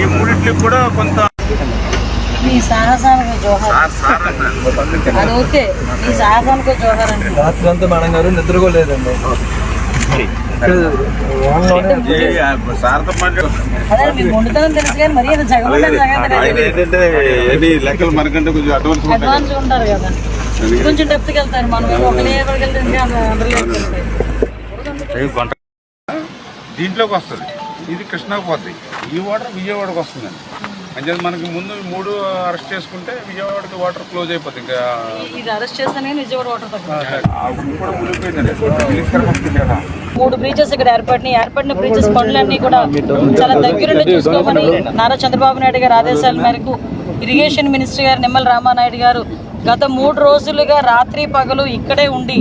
ఈ మూడింటికి కూడా కొంత మీ సాహసానికి జోహార్. అది ఓకే, మీ సాహసానికి జోహార్ అండి. రాత్రి అంతా మేడం గారు నిద్రపోలేదండి. అదే మీకు వండుతానని తెలుసు కానీ మరీ లెక్కలు మనకంటే కొంచెం అడ్వాన్స్ ఉంటారు కదా, కొంచెం డెప్త్కి వెళ్తారు. మనం ఒకటే ఎక్కడికి వెళ్తే ఇంకా దీంట్లోకి వస్తుంది. ఇది కృష్ణాకు పోతుంది. ఈ వాటర్ విజయవాడకు వస్తుందండి. అంటే మనకి ముందు 3 అరెస్ట్ చేసుకుంటే విజయవాడకి వాటర్ క్లోజ్ అయిపోతుంది. ఇంకా ఇది అరెస్ట్ చేస్తానే విజయవాడ వాటర్ మునిగిపోయిందండి. 3 బ్రీచెస్ ఇక్కడ ఏర్పడిన బ్రీచెస్ పనులన్నీ కూడా చాలా దగ్గరుండి చూసుకోమని నారా చంద్రబాబు నాయుడు గారి ఆదేశాల మేరకు ఇరిగేషన్ మినిస్టర్ గారు నిమ్మల రామానాయుడు గారు గత 3 రోజులుగా రాత్రి పగలు ఇక్కడే ఉండి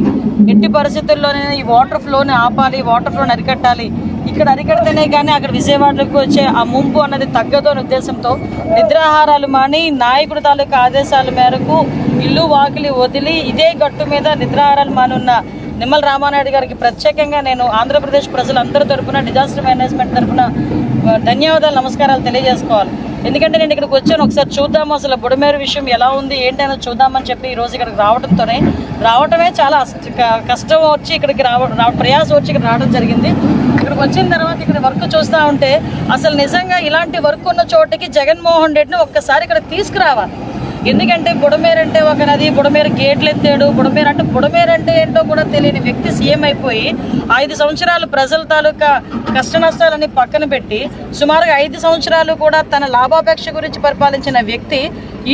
ఎట్టి పరిస్థితుల్లోనే ఈ వాటర్ ఫ్లోని ఆపాలి, వాటర్ ఫ్లోని అరికట్టాలి, ఇక్కడ అరికడితేనే కానీ అక్కడ విజయవాడకు వచ్చే ఆ ముంపు అన్నది తగ్గదు అనే ఉద్దేశంతో నిద్రాహారాలు మాని నాయకుడి తాలూకా ఆదేశాల మేరకు ఇల్లు వాకిలి వదిలి ఇదే గట్టు మీద నిద్రాహారాలు మానున్న నిమ్మల రామానాయుడు గారికి ప్రత్యేకంగా నేను ఆంధ్రప్రదేశ్ ప్రజలందరి తరపున డిజాస్టర్ మేనేజ్మెంట్ తరపున ధన్యవాదాలు, నమస్కారాలు తెలియజేసుకోవాలి. ఎందుకంటే నేను ఇక్కడికి వచ్చాను, ఒకసారి చూద్దాము అసలు బుడమేరు విషయం ఎలా ఉంది ఏంటి అనేది చూద్దామని చెప్పి ఈరోజు ఇక్కడికి రావటమే చాలా కష్టం వచ్చి ఇక్కడికి ప్రయాసం వచ్చి ఇక్కడ రావడం జరిగింది. ఇక్కడికి వచ్చిన తర్వాత ఇక్కడ వర్క్ చూస్తూ ఉంటే అసలు నిజంగా ఇలాంటి వర్క్ ఉన్న చోటకి జగన్మోహన్ రెడ్డిని ఒక్కసారి ఇక్కడ తీసుకురావాలి. ఎందుకంటే బుడమేరు అంటే ఒక నది, బుడమేరు గేట్లు ఎత్తాడు, బుడమేరు అంటే ఏంటో కూడా తెలియని వ్యక్తి సీఎం అయిపోయి 5 సంవత్సరాలు ప్రజల తాలూకా కష్ట నష్టాలని పక్కన పెట్టి సుమారుగా 5 సంవత్సరాలు కూడా తన లాభాపేక్ష గురించి పరిపాలించిన వ్యక్తి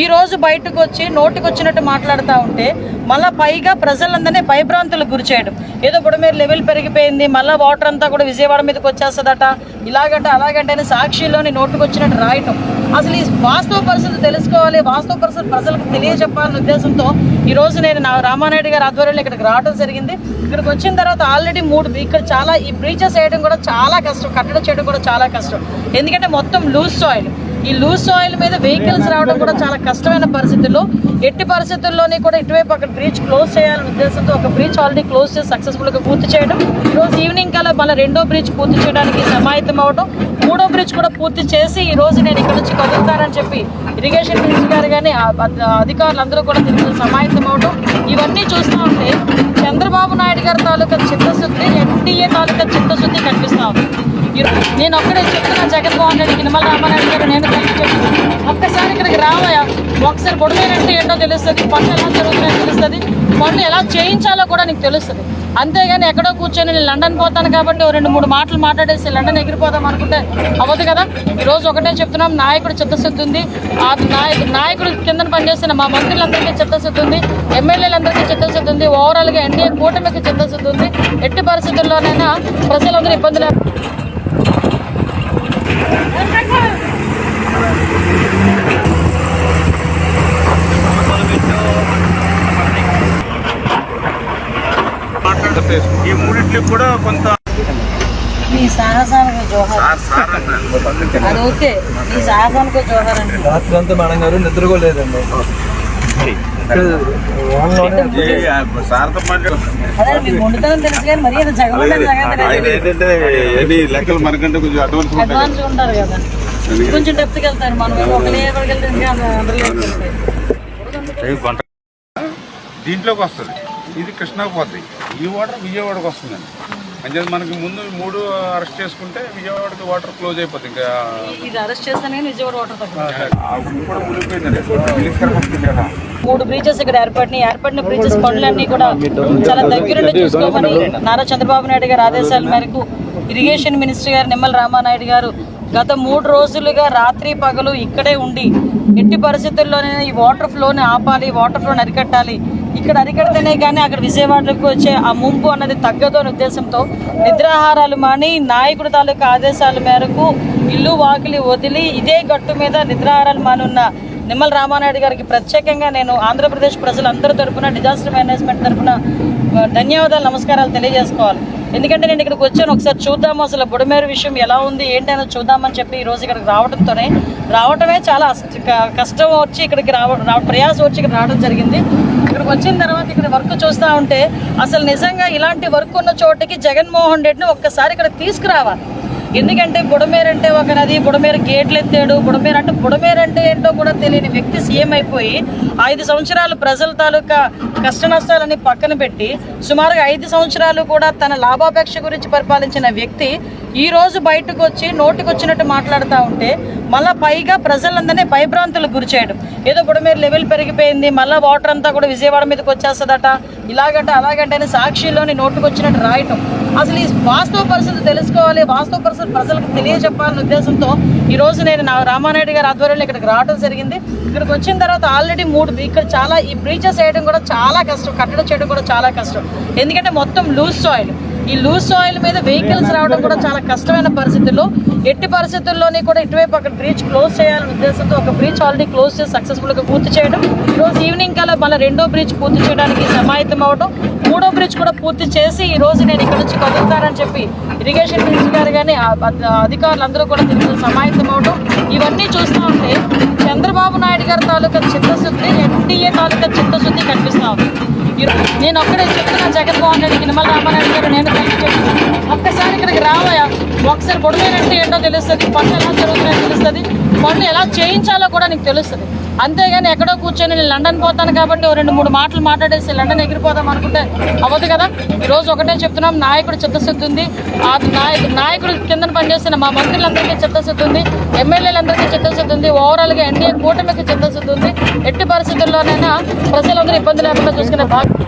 ఈ రోజు బయటకు వచ్చి నోటికి వచ్చినట్టు మాట్లాడుతూ ఉంటే మళ్ళీ పైగా ప్రజలందరినీ భయభ్రాంతులకు గురి చేయడం. ఏదో బుడమేరు లెవెల్ పెరిగిపోయింది, మళ్ళీ వాటర్ అంతా కూడా విజయవాడ మీదకి వచ్చేస్తుందట, ఇలాగంటే అలాగంటే అని సాక్షిలోని నోటుకు వచ్చినట్టు రాయటం. అసలు ఈ వాస్తవ పరిస్థితులు తెలుసుకోవాలి, వాస్తవ పరిస్థితులు ప్రజలకు తెలియజెప్పాలనే ఉద్దేశంతో ఈరోజు నేను రామానాయుడు గారి ఆధ్వర్యంలో ఇక్కడికి రావడం జరిగింది. ఇక్కడికి వచ్చిన తర్వాత ఆల్రెడీ 3 ఇక్కడ చాలా ఈ బ్రీచెస్ వేయడం కూడా చాలా కష్టం, కట్టడం చేయడం కూడా చాలా కష్టం. ఎందుకంటే మొత్తం లూజ్ సాయిల్, ఈ లూజ్ సాయిల్ మీద వెహికల్స్ రావడం కూడా చాలా కష్టమైన పరిస్థితుల్లో ఎట్టి పరిస్థితుల్లోనే కూడా ఇటువైపు అక్కడ బ్రిడ్జ్ క్లోజ్ చేయాలనే ఉద్దేశంతో ఒక బ్రిడ్జ్ ఆల్రెడీ క్లోజ్ చేసి సక్సెస్ఫుల్గా పూర్తి చేయడం, ఈరోజు ఈవినింగ్ కల్లా మళ్ళీ 2వ బ్రిడ్జ్ పూర్తి చేయడానికి సమాయత్తం అవడం, 3వ బ్రిడ్జ్ కూడా పూర్తి చేసి ఈరోజు నేను ఇక్కడ నుంచి కదులుతానని చెప్పి ఇరిగేషన్ మినిస్టర్ గారు కానీ అధికారులందరూ కూడా దీనికి సమాయత్తం అవడం, ఇవన్నీ చూస్తూ ఉంటే చంద్రబాబు నాయుడు గారి తాలూకా చిత్తశుద్ధి, ఎన్డీఏ తాలూకా చిత్తశుద్ధి కనిపిస్తూ ఉంది. నేను ఒక్కడే చెప్తున్నా, జగన్మోహన్ రెడ్డికి నిమ్మల రామానాయుడు గారు నేను చెప్తున్నాను, ఒక్కసారి ఇక్కడికి రావయా, ఒకసారి బుడమేరు అంటే ఏంటో తెలుస్తుంది, పనులు ఎలా జరుగుతున్నాయో తెలుస్తుంది, పనులు ఎలా చేయించాలో కూడా నీకు తెలుస్తుంది. అంతేగాని ఎక్కడో కూర్చొని నేను లండన్ పోతాను కాబట్టి 2-3 మాటలు మాట్లాడేసి లండన్ ఎగిరిపోదాం అనుకుంటే అవ్వదు కదా. ఈరోజు ఒకటే చెప్తున్నాం, నాయకుడు చిత్తశుద్ధి ఉంది, ఆ నాయకుడు కింద పనిచేస్తున్న మా మంత్రులందరికీ చిత్తశుద్ధి ఉంది, ఎమ్మెల్యేలందరికీ చిత్తశుద్ధి ఉంది, ఓవరాల్గా ఎన్డీఏ కూటమికి చిత్తశుద్ధి ఉంది. ఎట్టి పరిస్థితుల్లోనైనా ప్రజలందరూ ఇబ్బందులు ఈ మూడింటికి కూడా కొంత మీ సాహసానికి జోహార్. అది ఓకే, మీ సాహసానికి జోహార్ అండి. రాత్రి అంతా మేడం గారు నిద్రపోలేదండి. అదే మీకు వండుతానని తెలుసు కానీ మరీ లెక్కలు మనకంటే కొంచెం అడ్వాన్స్ ఉంటారు కదా, కొంచెం డెప్త్కి వెళ్తారు. మనం ఒకటే ఎక్కడికి వెళ్తే ఇంకా దీంట్లోకి వస్తుంది. ఇది కృష్ణాకు పోతుంది. ఈ వాటర్ విజయవాడకు వస్తుందండి. అంటే మనకి ముందు 3 అరెస్ట్ చేసుకుంటే విజయవాడకి వాటర్ క్లోజ్ అయిపోతుంది. ఇంకా ఇది అరెస్ట్ చేస్తానే విజయవాడ వాటర్ మునిగిపోయిందండి. 3 బ్రీచెస్ ఇక్కడ ఏర్పడిన బ్రీచెస్ పనులన్నీ కూడా చాలా దగ్గరుండి చూసుకోమని నారా చంద్రబాబు నాయుడు గారి ఆదేశాల మేరకు ఇరిగేషన్ మినిస్టర్ గారు నిమ్మల రామానాయుడు గారు గత 3 రోజులుగా రాత్రి పగలు ఇక్కడే ఉండి ఎట్టి పరిస్థితుల్లోనే ఈ వాటర్ ఫ్లోని ఆపాలి, వాటర్ ఫ్లోని అరికట్టాలి, ఇక్కడ అరికడితేనే కానీ అక్కడ విజయవాడకు వచ్చే ఆ ముంపు అన్నది తగ్గదు అనే ఉద్దేశంతో నిద్రాహారాలు మాని నాయకుడి తాలూకా ఆదేశాల మేరకు ఇల్లు వాకిలి వదిలి ఇదే గట్టు మీద నిద్రాహారాలు మానున్న నిమ్మల రామానాయుడు గారికి ప్రత్యేకంగా నేను ఆంధ్రప్రదేశ్ ప్రజలందరి తరపున డిజాస్టర్ మేనేజ్మెంట్ తరపున ధన్యవాదాలు, నమస్కారాలు తెలియజేసుకోవాలి. ఎందుకంటే నేను ఇక్కడికి వచ్చాను, ఒకసారి చూద్దాము అసలు బుడమేరు విషయం ఎలా ఉంది ఏంటి అనేది చూద్దామని చెప్పి ఈరోజు ఇక్కడికి రావటమే చాలా కష్టం వచ్చి ఇక్కడికి ప్రయాసం వచ్చి ఇక్కడ రావడం జరిగింది. ఇక్కడికి వచ్చిన తర్వాత ఇక్కడ వర్క్ చూస్తూ ఉంటే అసలు నిజంగా ఇలాంటి వర్క్ ఉన్న చోటకి జగన్మోహన్ రెడ్డిని ఒక్కసారి ఇక్కడ తీసుకురావాలి. ఎందుకంటే బుడమేరు అంటే ఒక నది, బుడమేరు గేట్లు ఎత్తాడు, బుడమేరు అంటే ఏంటో కూడా తెలియని వ్యక్తి సీఎం అయిపోయి 5 సంవత్సరాలు ప్రజల తాలూకా కష్ట నష్టాలని పక్కన పెట్టి సుమారుగా 5 సంవత్సరాలు కూడా తన లాభాపేక్ష గురించి పరిపాలించిన వ్యక్తి ఈ రోజు బయటకు వచ్చి నోటికొచ్చినట్టు మాట్లాడుతూ ఉంటే మళ్ళీ పైగా ప్రజలందరినీ భయభ్రాంతులకు గురి చేయడం. ఏదో బుడమేరు లెవెల్ పెరిగిపోయింది, మళ్ళీ వాటర్ అంతా కూడా విజయవాడ మీదకి వచ్చేస్తుందట, ఇలాగంటే అలాగంటే అని సాక్షిలోని నోటుకొచ్చినట్టు రాయటం. అసలు ఈ వాస్తవ పరిస్థితి తెలుసుకోవాలి, వాస్తవ పరిస్థితి ప్రజలకు తెలియజెప్పాలనే ఉద్దేశంతో ఈరోజు నేను రామానాయుడు గారి ఆధ్వర్యంలో ఇక్కడికి రావడం జరిగింది. ఇక్కడికి వచ్చిన తర్వాత ఆల్రెడీ 3 ఇక్కడ చాలా ఈ బ్రీచెస్ వేయడం కూడా చాలా కష్టం, కట్టడం చేయడం కూడా చాలా కష్టం. ఎందుకంటే మొత్తం లూజ్ సాయిల్, ఈ లూజ్ సాయిల్ మీద వెహికల్స్ రావడం కూడా చాలా కష్టమైన పరిస్థితుల్లో, ఎట్టి పరిస్థితుల్లోని కూడా ఇటువైపు అక్కడ బ్రీచ్ క్లోజ్ చేయాలనే ఉద్దేశంతో ఒక బ్రీచ్ ఆల్రెడీ క్లోజ్ చేసి సక్సెస్ఫుల్గా పూర్తి చేయడం. ఈరోజు ఈవినింగ్ కల్లా మళ్ళీ 2వ బ్రీచ్ పూర్తి చేయడానికి సమాయత్తం అవడం, 3వ బ్రిడ్జ్ కూడా పూర్తి చేసి ఈ రోజు నేను ఇక్కడ నుంచి కదులుతానని చెప్పి ఇరిగేషన్ మినిస్టర్ గారు కానీ అధికారులందరూ కూడా దీనికి సమాయత్తం అవడం. ఇవన్నీ చూస్తూ ఉంటే చంద్రబాబు నాయుడు గారి తాలూకా చిత్తశుద్ధి, ఎన్డీఏ తాలూకా చిత్తశుద్ధి కనిపిస్తూ ఉంది. నేను ఒక్కడే చెప్తున్నా, జగన్మోహన్ రెడ్డికి, నిమ్మల రామానాయుడు గారు నేను కలిసి చెప్తున్నాను, ఒక్కసారి ఇక్కడికి రావయా, ఒకసారి బుడమేరు అంటే ఏంటో తెలుస్తుంది, పనులు ఎలా జరుగుతున్నాయో తెలుస్తుంది, పనులు ఎలా చేయించాలో కూడా నీకు తెలుస్తుంది. అంతేగాని ఎక్కడో కూర్చొని నేను లండన్ పోతాను కాబట్టి 2-3 మాటలు మాట్లాడేసి లండన్ ఎగిరిపోదాం అనుకుంటే అవ్వదు కదా. ఈరోజు ఒకటే చెప్తున్నాం, నాయకుడు చిత్తశుద్ధి ఉంది, ఆ నాయకుడు కింద పనిచేస్తున్న మా మంత్రులందరికీ చిత్తశుద్ధి ఉంది, ఎమ్మెల్యేలందరికీ చిత్తశుద్ధి ఉంది, ఓవరాల్గా ఎన్డీఏ కూటమికి చిత్తశుద్ధి ఉంది. ఎట్టి పరిస్థితుల్లోనైనా ప్రజలందరూ ఇబ్బంది లేకుండా చూసుకునే బాధ్యత.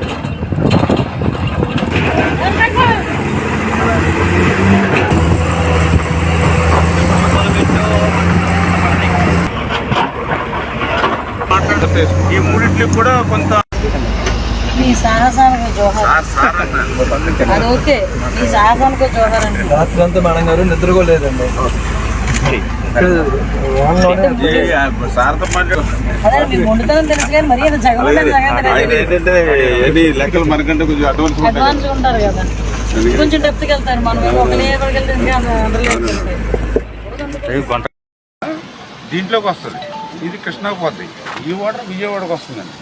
ఈ మూడింటికి కూడా కొంత మీ సాహసానికి జోహార్, అది ఓకే, మీ సాహసానికి జోహార్ అండి. రాత్రి అంతా మేడం గారు నిద్రపోలేదండి. అదే మీకు వండుతానని తెలుసు కానీ మరి లెక్కలు మనకంటే కొంచెం అడ్వాన్స్ ఉంటారు కదా, కొంచెం డెప్త్కి వెళ్తారు. మనం ఒక లేబర్కి వెళ్తే దీంట్లోకి వస్తుంది, ఇది కృష్ణాకు పోతుంది, ఈ వాటర్ విజయవాడకు వస్తుందండి.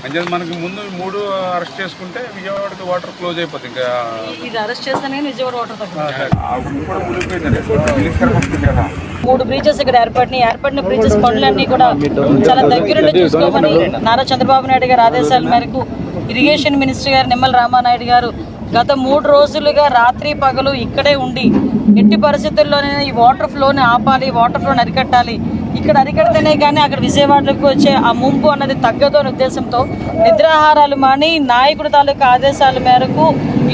అంటే మనకి ముందు 3 అరెస్ట్ చేసుకుంటే విజయవాడకి వాటర్ క్లోజ్ అయిపోతుంది. ఇంకా ఇది అరెస్ట్ చేస్తానే విజయవాడ వాటర్ తక్కువ. కూడా మునిగిపోయిందండి కదా. 3 బ్రీచెస్ ఇక్కడ ఏర్పడిన బ్రీచెస్ పనులన్నీ కూడా చాలా దగ్గరుండి చూసుకోమని నారా చంద్రబాబు నాయుడు గారి ఆదేశాల మేరకు ఇరిగేషన్ మినిస్టర్ గారు నిమ్మల రామానాయుడు గారు గత 3 రోజులుగా రాత్రి పగలు ఇక్కడే ఉండి ఎట్టి పరిస్థితుల్లోనే ఈ వాటర్ ఫ్లోని ఆపాలి, వాటర్ ఫ్లోని అరికట్టాలి, ఇక్కడ అరికడితేనే కానీ అక్కడ విజయవాడలోకి వచ్చే ఆ ముంపు అన్నది తగ్గదు అనే ఉద్దేశంతో నిద్రాహారాలు మాని నాయకుడి తాలూకా ఆదేశాల మేరకు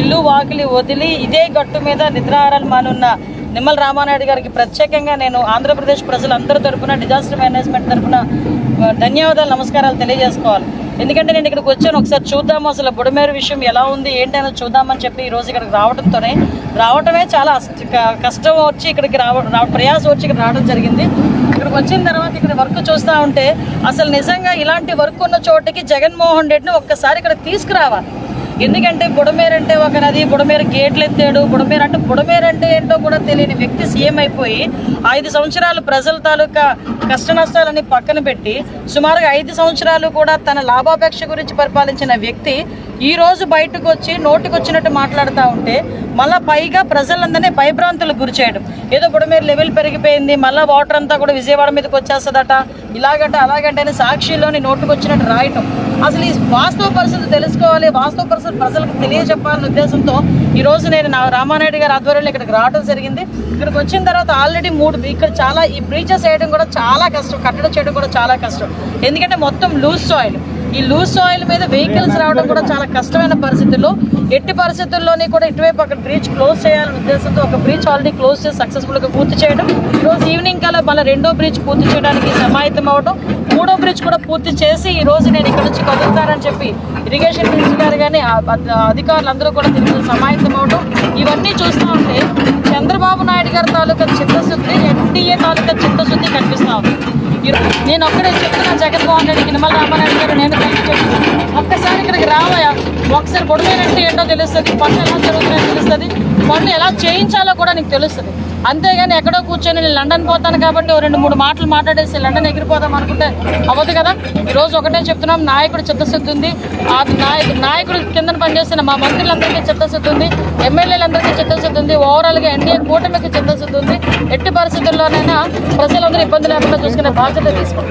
ఇల్లు వాకిలి వదిలి ఇదే గట్టు మీద నిద్రాహారాలు మానున్న నిమ్మల రామానాయుడు గారికి ప్రత్యేకంగా నేను ఆంధ్రప్రదేశ్ ప్రజలందరి తరపున, డిజాస్టర్ మేనేజ్మెంట్ తరపున ధన్యవాదాలు, నమస్కారాలు తెలియజేసుకోవాలి. ఎందుకంటే నేను ఇక్కడికి వచ్చాను, ఒకసారి చూద్దాము అసలు బుడమేరు విషయం ఎలా ఉంది ఏంటనేది చూద్దామని చెప్పి ఈరోజు ఇక్కడికి రావటమే చాలా కష్టం వచ్చి ఇక్కడికి ప్రయాసం వచ్చి ఇక్కడ రావడం జరిగింది. ఇక్కడికి వచ్చిన తర్వాత ఇక్కడ వర్క్ చూస్తూ ఉంటే అసలు నిజంగా ఇలాంటి వర్క్ ఉన్న చోటకి జగన్మోహన్ రెడ్డిని ఒక్కసారి ఇక్కడ తీసుకురావాలి. ఎందుకంటే బుడమేరు అంటే ఒక నది, బుడమేరు గేట్లు ఎత్తాడు, బుడమేరు అంటే ఏంటో కూడా తెలియని వ్యక్తి సీఎం అయిపోయి 5 సంవత్సరాలు ప్రజల తాలూకా కష్ట నష్టాలని పక్కన పెట్టి సుమారుగా 5 సంవత్సరాలు కూడా తన లాభాపేక్ష గురించి పరిపాలించిన వ్యక్తి ఈ రోజు బయటకు వచ్చి నోటికొచ్చినట్టు మాట్లాడుతూ ఉంటే మళ్ళీ పైగా ప్రజలందరినీ భయభ్రాంతులకు గురి చేయడం. ఏదో బుడమేరు లెవెల్ పెరిగిపోయింది, మళ్ళీ వాటర్ అంతా కూడా విజయవాడ మీదకి వచ్చేస్తుందట, ఇలాగంటే అలాగంటే అని సాక్షిలోని నోటుకొచ్చినట్టు రాయటం. అసలు ఈ వాస్తవ పరిస్థితి తెలుసుకోవాలి, వాస్తవ పరిస్థితి ప్రజలకు తెలియజెప్పాలనే ఉద్దేశంతో ఈరోజు నేను రామానాయుడు గారి ఆధ్వర్యంలో ఇక్కడికి రావడం జరిగింది. ఇక్కడికి వచ్చిన తర్వాత ఆల్రెడీ 3 ఇక్కడ చాలా ఈ బ్రీచెస్ వేయడం కూడా చాలా కష్టం, కట్టడం చేయడం కూడా చాలా కష్టం. ఎందుకంటే మొత్తం లూజ్ సాయిల్, ఈ లూజ్ సాయిల్ మీద వెహికల్స్ రావడం కూడా చాలా కష్టమైన పరిస్థితుల్లో, ఎట్టి పరిస్థితుల్లోని కూడా ఇటువైపు అక్కడ బ్రీచ్ క్లోజ్ చేయాలనే ఉద్దేశంతో ఒక బ్రీచ్ ఆల్రెడీ క్లోజ్ చేసి సక్సెస్ఫుల్గా పూర్తి చేయడం. ఈరోజు ఈవినింగ్ కల్లా మళ్ళీ 2వ బ్రిడ్జ్ పూర్తి చేయడానికి సమాయత్తం అవడం, 3వ బ్రిడ్జ్ కూడా పూర్తి చేసి ఈ రోజు నేను ఇక్కడ నుంచి కదులుతానని చెప్పి ఇరిగేషన్ మినిస్టర్ గారు కానీ అధికారులందరూ కూడా దీనికి సమాయత్తం అవడం. ఇవన్నీ చూస్తూ ఉంటే చంద్రబాబు నాయుడు గారి తాలూకా చిత్తశుద్ధి, ఎన్డీఏ తాలూకా చిత్తశుద్ధి కనిపిస్తూ ఉంది. నేను ఒక్కడే చెప్తున్నా, జగన్మోహన్ రెడ్డికి, నిమ్మల రామానాయుడు గారు నేను కలిసి చెప్తున్నాను, ఒక్కసారి ఇక్కడికి రావయా, ఒకసారి బుడమేరు అంటే ఏంటో తెలుస్తుంది, పనులు ఎలా జరుగుతున్నాయో తెలుస్తుంది, పనులు ఎలా చేయించాలో కూడా నీకు తెలుస్తుంది. అంతేగాని ఎక్కడో కూర్చొని నేను లండన్ పోతాను కాబట్టి 2-3 మాటలు మాట్లాడేసి లండన్ ఎగిరిపోదాం అనుకుంటే అవ్వదు కదా. ఈరోజు ఒకటే చెప్తున్నాం, నాయకుడు చిత్తశుద్ధి ఉంది. ఆ నాయకుడు కింద పనిచేస్తున్న మా మంత్రులందరికీ చిత్తశుద్ధి ఉంది, ఎమ్మెల్యేలందరికీ చిత్తశుద్ధి ఉంది, ఓవరాల్గా ఎన్డీఏ కూటమికి చిత్తశుద్ధి ఉంది. ఎట్టి పరిస్థితుల్లోనైనా ప్రజలందరూ ఇబ్బంది లేకుండా చూసుకునే బాధ్యత తీసుకుంటాం.